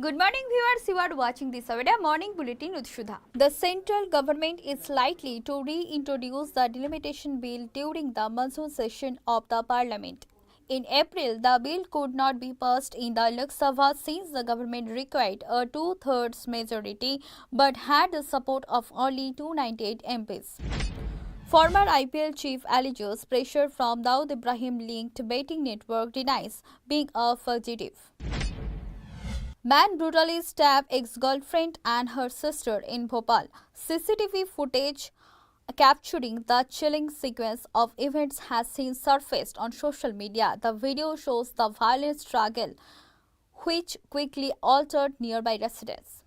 Good morning viewers, you are watching this morning bulletin with Shudha. The central government is likely to reintroduce the delimitation bill during the monsoon session of the parliament. In April, the bill could not be passed in the Lok Sabha since the government required a two-thirds majority but had the support of only 298 MPs. Former IPL chief alleges pressure from Dawood Ibrahim-linked betting network, denies being a fugitive. Man brutally stabbed ex-girlfriend and her sister in Bhopal. CCTV footage capturing the chilling sequence of events has since surfaced on social media. The video shows the violent struggle, which quickly altered nearby residents.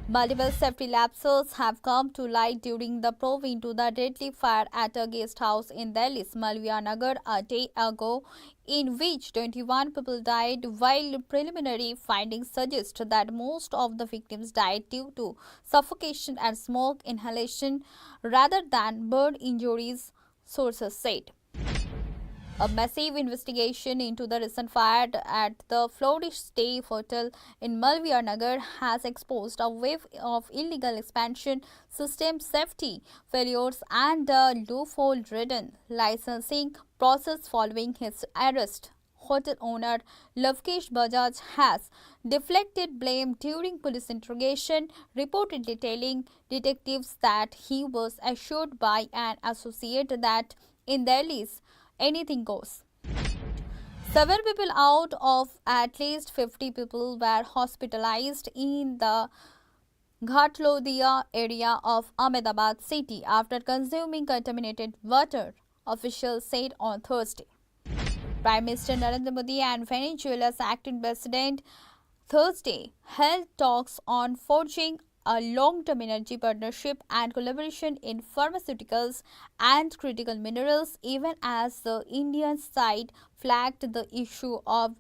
Multiple safety lapses have come to light during the probe into the deadly fire at a guest house in Delhi's Malviya Nagar a day ago, in which 21 people died, while preliminary findings suggest that most of the victims died due to suffocation and smoke inhalation rather than burn injuries, sources said. A massive investigation into the recent fire at the Flourish Stay Hotel in Malviya Nagar has exposed a wave of illegal expansion, system safety failures, and a loophole-ridden licensing process following his arrest. Hotel owner Lavkesh Bajaj has deflected blame during police interrogation, reportedly telling detectives that he was assured by an associate that in Delhi's anything goes. 7 people out of at least 50 people were hospitalized in the Ghatlodiya area of Ahmedabad city after consuming contaminated water, officials said on Thursday. Prime Minister Narendra Modi and Venezuela's acting president Thursday held talks on forging a long-term energy partnership and collaboration in pharmaceuticals and critical minerals, even as the Indian side flagged the issue of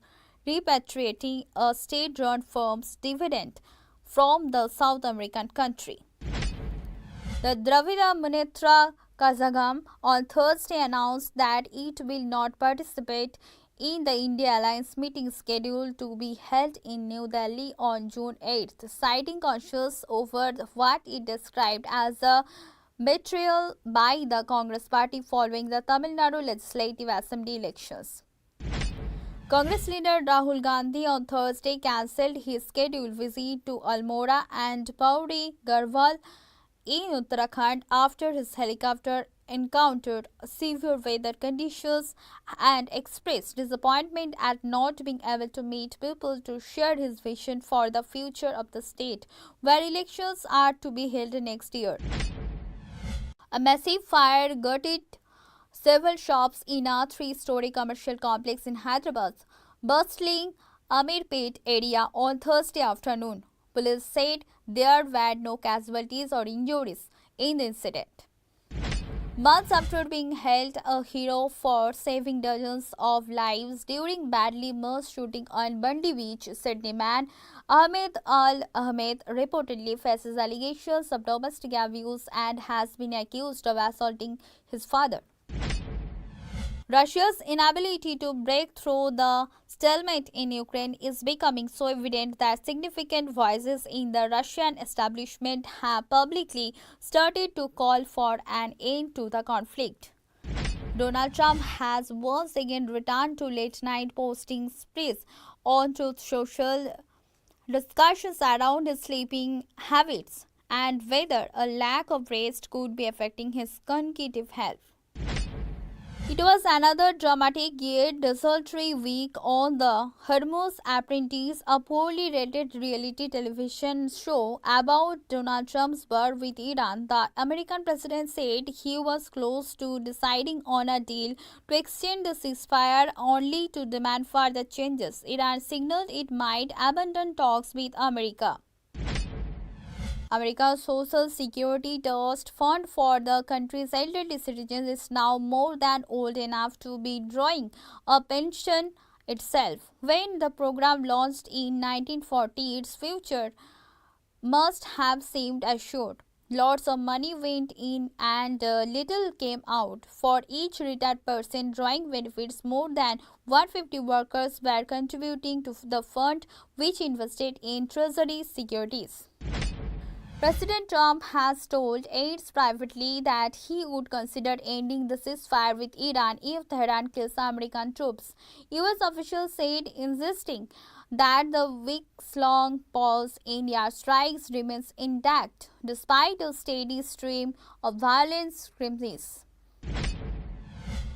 repatriating a state-run firm's dividend from the South American country. The Dravida Munnetra Kazhagam on Thursday announced that it will not participate in the India Alliance meeting scheduled to be held in New Delhi on June 8th, citing conscience over what it described as a betrayal by the Congress party following the Tamil Nadu Legislative Assembly elections. Congress leader Rahul Gandhi on Thursday cancelled his scheduled visit to Almora and Pauri Garhwal in Uttarakhand after his helicopter encountered severe weather conditions and expressed disappointment at not being able to meet people to share his vision for the future of the state, where elections are to be held next year. A massive fire gutted several shops in a three-story commercial complex in Hyderabad's bustling Amirpet area on Thursday afternoon. Police said there were no casualties or injuries in the incident. Months after being hailed a hero for saving dozens of lives during badly immersed shooting on Bundy Beach, Sydney man Ahmed Al Ahmed reportedly faces allegations of domestic abuse and has been accused of assaulting his father. Russia's inability to break through the stalemate in Ukraine is becoming so evident that significant voices in the Russian establishment have publicly started to call for an end to the conflict. Donald Trump has once again returned to late-night posting sprees on Truth Social. Discussions around his sleeping habits and whether a lack of rest could be affecting his cognitive health. It was another dramatic yet desultory week on the Hormuz Apprentice, a poorly rated reality television show about Donald Trump's war with Iran. The American president said he was close to deciding on a deal to extend the ceasefire, only to demand further changes. Iran signaled it might abandon talks with America. America's Social Security Trust Fund for the country's elderly citizens is now more than old enough to be drawing a pension itself. When the program launched in 1940, its future must have seemed assured. Lots of money went in and little came out. For each retired person drawing benefits, more than 150 workers were contributing to the fund, which invested in treasury securities. President Trump has told aides privately that he would consider ending the ceasefire with Iran if Tehran kills American troops. US officials said, insisting that the weeks-long pause in airstrikes remains intact despite a steady stream of violent skirmishes.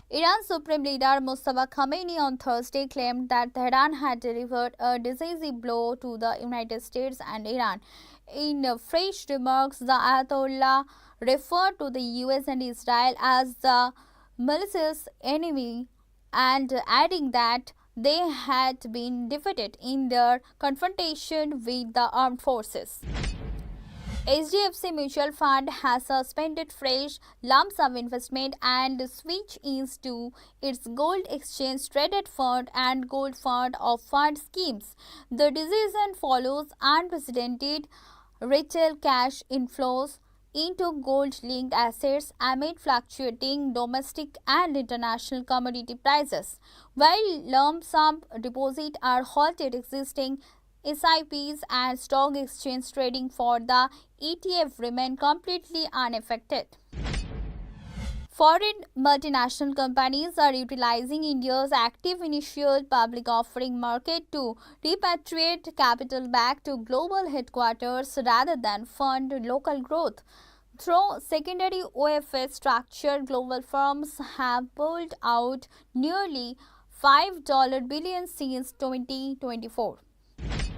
Iran's Supreme Leader Mustafa Khamenei on Thursday claimed that Tehran had delivered a decisive blow to the United States and Iran. In fresh remarks, the Ayatollah referred to the US and Israel as the malicious enemy and adding that they had been defeated in their confrontation with the armed forces. HDFC Mutual Fund has suspended fresh lump sum investment and switched into its gold exchange traded fund and gold fund of fund schemes. The decision follows unprecedented retail cash inflows into gold-linked assets amid fluctuating domestic and international commodity prices. While lump sum deposits are halted, existing SIPs and stock exchange trading for the ETF remain completely unaffected. Foreign multinational companies are utilizing India's active initial public offering market to repatriate capital back to global headquarters rather than fund local growth. Through secondary OFS structure, global firms have pulled out nearly $5 billion since 2024.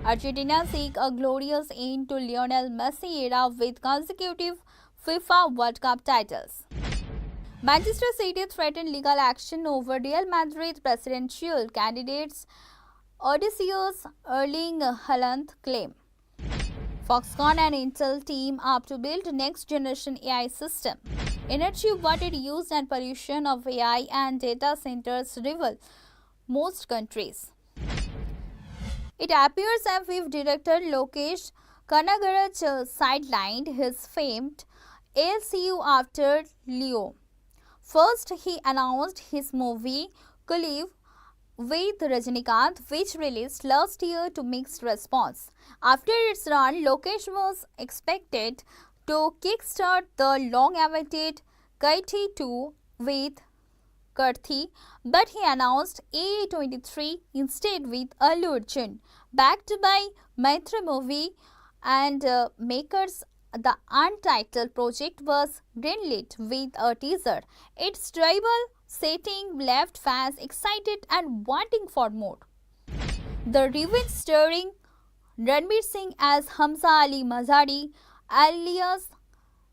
Argentina seek a glorious end to Lionel Messi era with consecutive FIFA World Cup titles. Manchester City threatened legal action over Real Madrid presidential candidates Odysseus Erling Haaland claim. Foxconn and Intel team up to build next-generation AI system. Energy, water use and pollution of AI and data centers rival most countries. It appears as if director Lokesh Kanagaraj sidelined his famed ACU after Leo. First, he announced his movie Kuliv with Rajinikanth, which released last year to mixed response. After its run, Lokesh was expected to kickstart the long-awaited Kaithi 2 with Karthi, but he announced AA23 instead with Allu Arjun. Backed by Matrimony and makers, the untitled project was greenlit with a teaser. Its tribal setting left fans excited and wanting for more. The revenge starring Ranveer Singh as Hamza Ali Mazari alias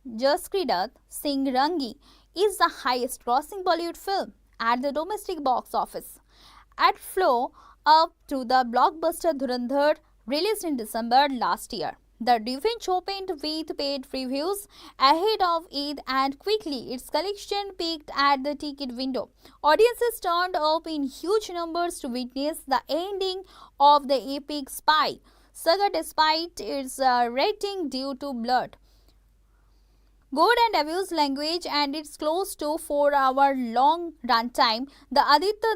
Jaskridat Singh Rangi is the highest grossing Bollywood film at the domestic box office. At flow up to the blockbuster Dhurandhar released in December last year. The revenge opened with paid previews ahead of Eid and quickly its collection peaked at the ticket window. Audiences turned up in huge numbers to witness the ending of the epic spy saga despite its rating due to blood, gore and abuse language and its close to 4-hour long runtime. The Aditya